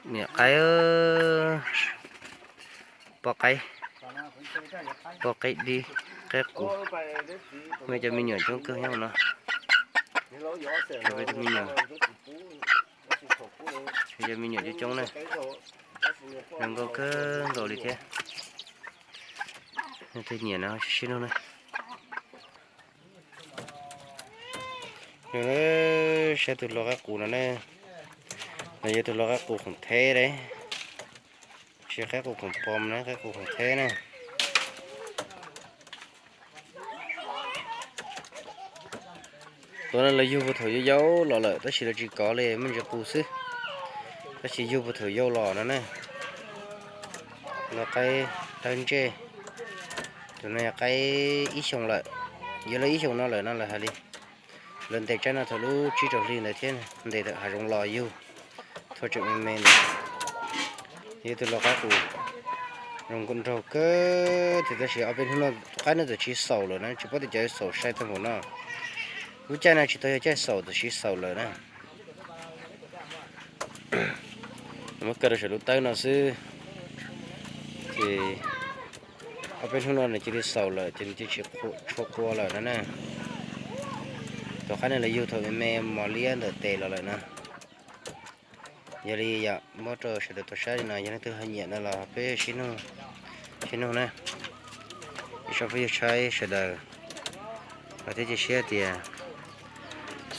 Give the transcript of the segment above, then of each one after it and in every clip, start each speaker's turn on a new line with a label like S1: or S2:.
S1: nè cái bỏ cái đi cái củ bây giờ mình nhớ trong cơ nhau nó bây giờ mình nhớ trong này đừng có cái rồi đi thế thì nhớ nó xin nó này rồi sẽ từ lo các củ nó này bây giờ từ lo các củ không thế đấy sẽ các củ không pom nữa các củ không thế nàyตัวนั้นเราอยู่บนถอยยาวๆหล่อเลยแต่สิเราจีก่อเลยมันจะกูซื้อแต่สิอยู่บนถอยยาวหล่อนั่นนะเราไก่ตันเจตัวนี้ไก่อีชงเลยเยอะเลยอีชงนั่นเลยนั่นแหละฮะดิเล่นแต่ใจน่ะทะลุจีจอลีในเทียนเดี๋ยวหารงรออยู่ทอดจุดเมนยี่ตัวเราไก่กูรงคนเราก็ที่จะเสียเอาเป็นหัวไก่น่าจะชี้เสาเลยนะจะพอที่จะเสาใช้ทั้งหมดนะกูใจน่ะchỉตัวใจเสาตัวชี้เสาเลยนะมันก็จะใช้ลูกเต้าน่ะสิที่เอาเป็นหัวน่ะชี้เสาเลยจะชี้ชัวกัวเลยนั่นน่ะตัวข้างนั้นเลยอยู่ตัวแม่มาเลี้ยงเตะเลยนะอย่าลีอย่ามอเตอร์ใช้ตัวใช้นะยังตัวหันเหยียดนั่นแหละเพื่อชิ้นนู้นนะชอบเพื่อใช้ใช้ได้ประเทศเชียร์เดีย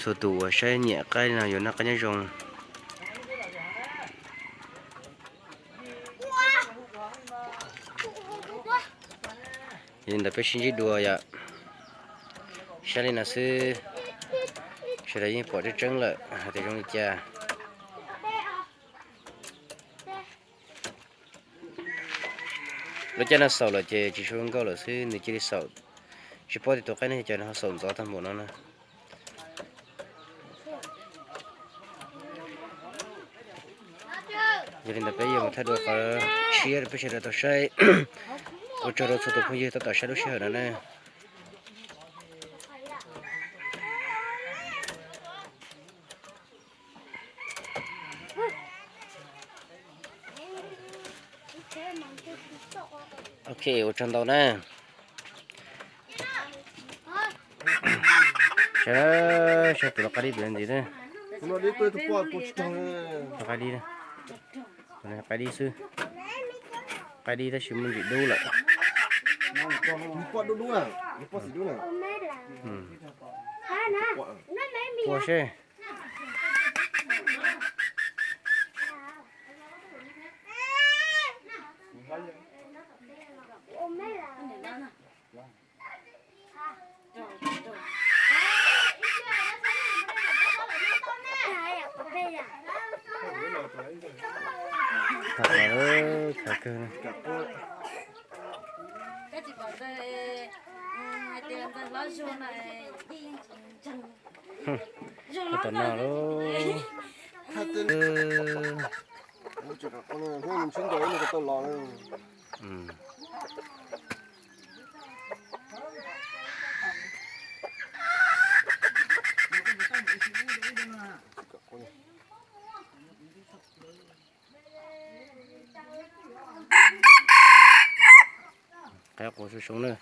S1: สูตัวใช้เหยียดใกล้นะอยู่นักกันยังจงยินดีเป็นชิ้นจีดัวอย่าใช้เลยนะซื้อใช้ได้ยินปวดจะจังเลยแต่จงอีจ้าแล้วจะน่าเศร้าเลยจะช่วยกันเลยซื้อนี่จะได้เศร้าเฉพาะที่ตัวใกล้นี่จะน่าเศร้าจ้าทั้งหมดนั่นนะยินดีเป็นยังถ้าดูเขาเชียร์ไปเชียร์ตัวใช้我找到出头朋友，他到下头去了呢。OK， 我找到了。这到了咖喱边的呢。咖喱呢？咖喱是。cái đi ta chỉ muốn gì đâu lại qua xe thật là thật cơ cái gì bảo đây tiền ta lo cho này đi chân tận nào đó ôi trời ơi con này mình chuyến tới này tao lo này cái của số xuống nữa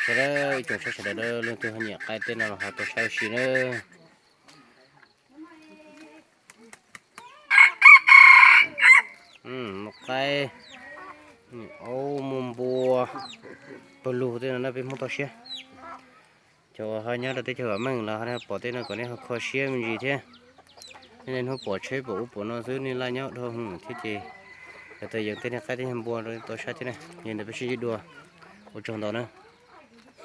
S1: sẽ đó chúng sẽ đó lên từ hình nhạc cái tên nào họ tôi sao xí nữa một cái ô mồm bùa bù tên nó bên mốt tao xé cho hai nhá là tới chờ mình là hai bỏ tên nó còn này họ khó xé mình gì thế nên họ bỏ chế bộ nó dưới nên la nhau thôi thế gì là tới giờ tên này cái tên bùa rồi tôi xé thế này nhìn được cái gì đùa ở trong đó nữa